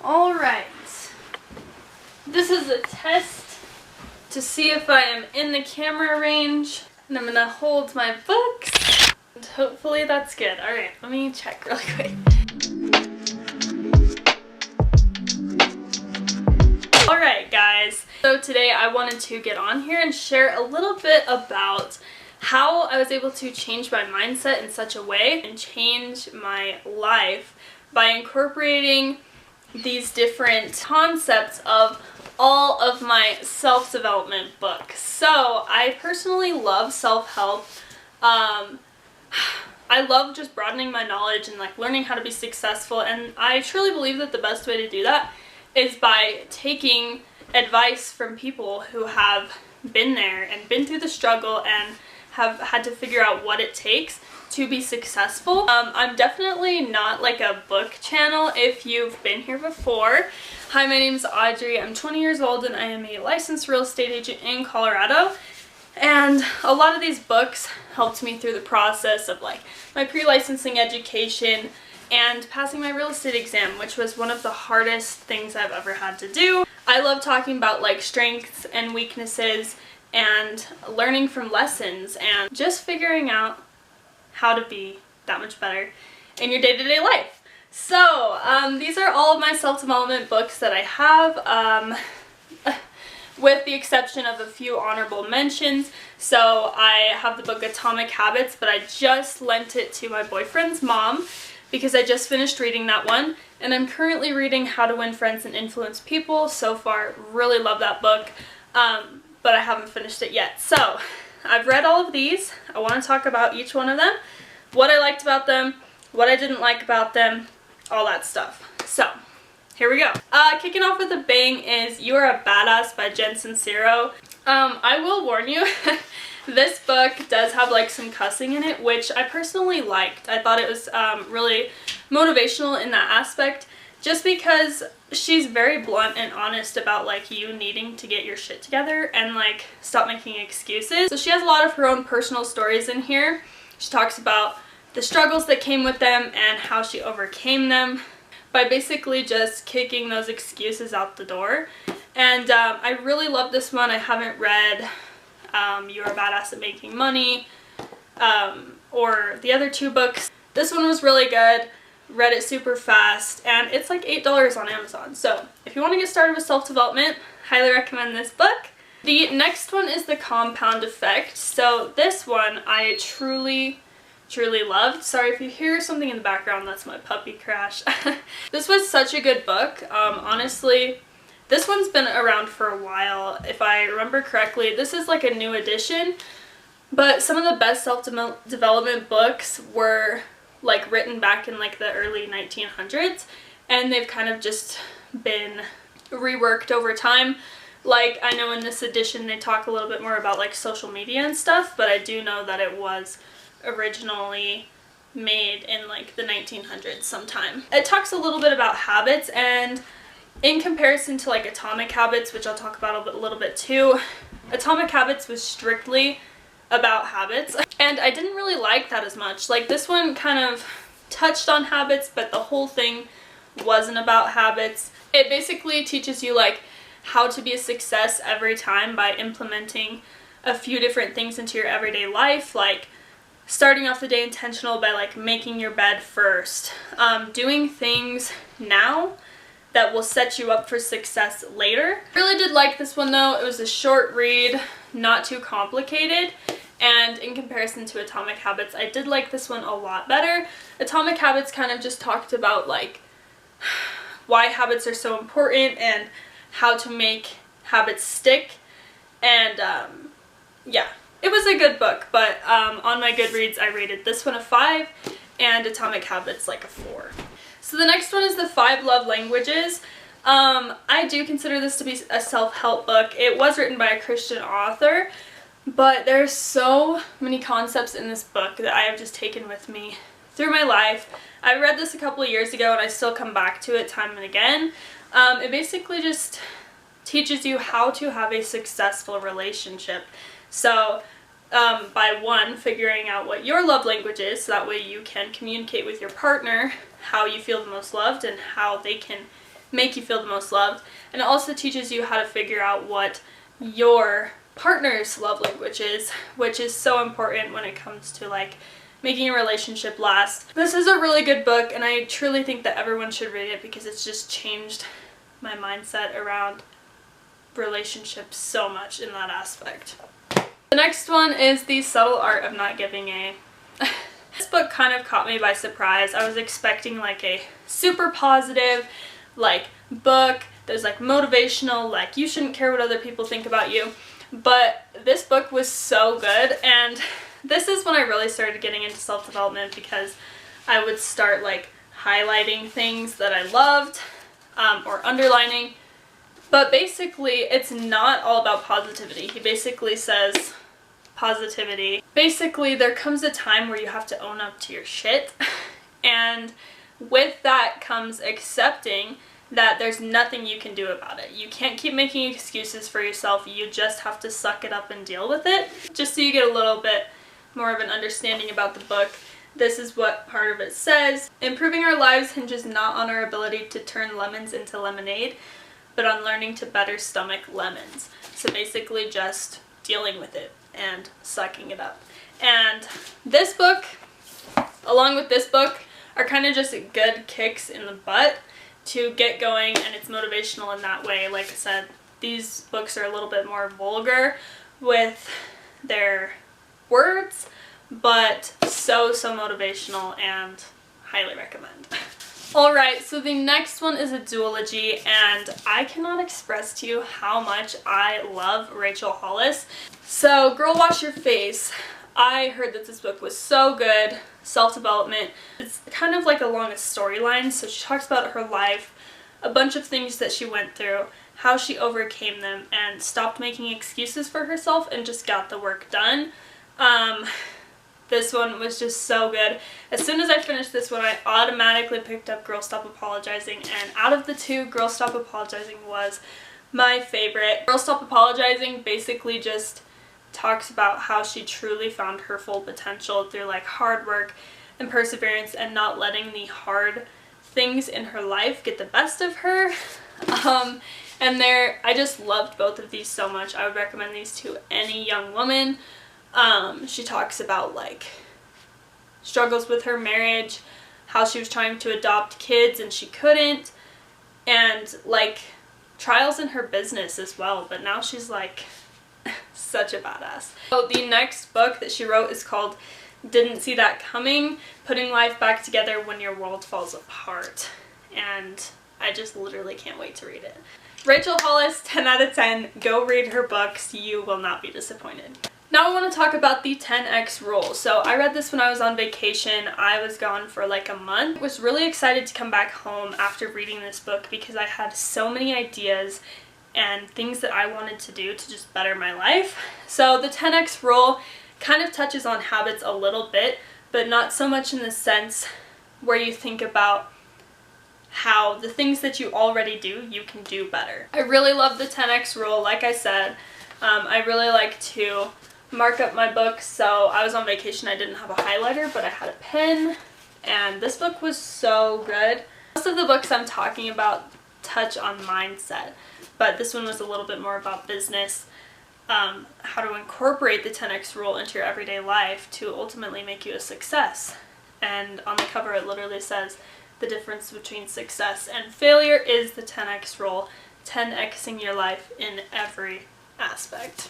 Alright, this is a test to see if I am in the camera range, and I'm gonna hold my books, and hopefully that's good. Alright, let me check really quick. Alright guys, so today I wanted to get on here and share a little bit about how I was able to change my mindset in such a way and change my life by incorporating these different concepts of all of my self-development books. So I personally love self-help. I love just broadening my knowledge and like learning how to be successful, and I truly believe that the best way to do that is by taking advice from people who have been there and been through the struggle and have had to figure out what it takes to be successful. I'm definitely not like a book channel if you've been here before. Hi, my name is Audrey. I'm 20 years old and I am a licensed real estate agent in Colorado. And a lot of these books helped me through the process of like my pre-licensing education and passing my real estate exam, which was one of the hardest things I've ever had to do. I love talking about like strengths and weaknesses and learning from lessons and just figuring out how to be that much better in your day-to-day life. So these are all of my self-development books that I have, with the exception of a few honorable mentions. So I have the book Atomic Habits, but I just lent it to my boyfriend's mom because I just finished reading that one, and I'm currently reading How to Win Friends and Influence People. So far, really love that book, but I haven't finished it yet. So I've read all of these. I want to talk about each one of them, what I liked about them, what I didn't like about them, all that stuff. So here we go. Kicking off with a bang is You Are a Badass by Jen Sincero. I will warn you, this book does have like some cussing in it, which I personally liked. I thought it was really motivational in that aspect, just because she's very blunt and honest about like you needing to get your shit together and like stop making excuses. So she has a lot of her own personal stories in here. She talks about the struggles that came with them and how she overcame them by basically just kicking those excuses out the door. And I really love this one. I haven't read You Are a Badass at Making Money or the other two books. This one was really good. Read it super fast, and it's like $8 on Amazon. So if you want to get started with self-development, highly recommend this book. The next one is The Compound Effect. So this one I truly loved. Sorry if you hear something in the background, that's my puppy Crash. This was such a good book. Honestly, this one's been around for a while. If I remember correctly, this is like a new edition, but some of the best self-development books were like written back in like the early 1900s, and they've kind of just been reworked over time. Like, I know in this edition they talk a little bit more about like social media and stuff, but I do know that it was originally made in like the 1900s sometime. It talks a little bit about habits, and in comparison to like Atomic Habits, which I'll talk about a little bit too, Atomic Habits was strictly about habits, and I didn't really like that as much. Like, this one kind of touched on habits, but the whole thing wasn't about habits. It basically teaches you like how to be a success every time by implementing a few different things into your everyday life, like starting off the day intentional by like making your bed first, doing things now that will set you up for success later. I really did like this one though. It was a short read, not too complicated, and in comparison to Atomic Habits, I did like this one a lot better. Atomic Habits kind of just talked about like why habits are so important and how to make habits stick, and yeah, it was a good book, but on my Goodreads I rated this one a 5 and Atomic Habits like a 4. So the next one is The 5 Love Languages. I do consider this to be a self-help book. It was written by a Christian author, but there's so many concepts in this book that I have just taken with me through my life. I read this a couple of years ago and I still come back to it time and again. It basically just teaches you how to have a successful relationship. So by one, figuring out what your love language is, so that way you can communicate with your partner how you feel the most loved and how they can make you feel the most loved. And it also teaches you how to figure out what your partner's love language is, which is so important when it comes to like making a relationship last. This is a really good book, and I truly think that everyone should read it because it's just changed my mindset around relationships so much in that aspect. The next one is The Subtle Art of Not Giving a... This book kind of caught me by surprise. I was expecting like a super positive like book that was like motivational, like you shouldn't care what other people think about you. But this book was so good, and this is when I really started getting into self-development because I would start like highlighting things that I loved or underlining. But basically it's not all about positivity. He basically says positivity. Basically there comes a time where you have to own up to your shit, and with that comes accepting that there's nothing you can do about it. You can't keep making excuses for yourself. You just have to suck it up and deal with it. Just so you get a little bit more of an understanding about the book, this is what part of it says. Improving our lives hinges not on our ability to turn lemons into lemonade, but on learning to better stomach lemons. So basically just dealing with it and sucking it up. And this book, along with this book, are kind of just good kicks in the butt to get going, and it's motivational in that way. Like I said, these books are a little bit more vulgar with their words, but so motivational and highly recommend. Alright, so the next one is a duology, and I cannot express to you how much I love Rachel Hollis. So, Girl Wash Your Face. I heard that this book was so good. Self-development. It's kind of like along a storyline, so she talks about her life, a bunch of things that she went through, how she overcame them, and stopped making excuses for herself and just got the work done. This one was just so good. As soon as I finished this one, I automatically picked up Girl Stop Apologizing, and out of the two, Girl Stop Apologizing was my favorite. Girl Stop Apologizing basically just talks about how she truly found her full potential through like hard work and perseverance and not letting the hard things in her life get the best of her. And I just loved both of these so much. I would recommend these to any young woman. She talks about like struggles with her marriage, how she was trying to adopt kids and she couldn't, and like trials in her business as well, but now she's like such a badass. So the next book that she wrote is called Didn't See That Coming, Putting Life Back Together When Your World Falls Apart, and I just literally can't wait to read it. Rachel Hollis, 10 out of 10. Go read her books. You will not be disappointed. Now I want to talk about the 10x rule. So I read this when I was on vacation. I was gone for like a month. I was really excited to come back home after reading this book because I had so many ideas and things that I wanted to do to just better my life. So the 10x rule kind of touches on habits a little bit, but not so much in the sense where you think about how the things that you already do, you can do better. I really love the 10x rule. Like I said, I really like to mark up my books. So I was on vacation, I didn't have a highlighter, but I had a pen, and this book was so good. Most of the books I'm talking about touch on mindset, but this one was a little bit more about business, how to incorporate the 10x rule into your everyday life to ultimately make you a success. And on the cover it literally says the difference between success and failure is the 10x rule, 10xing your life in every aspect.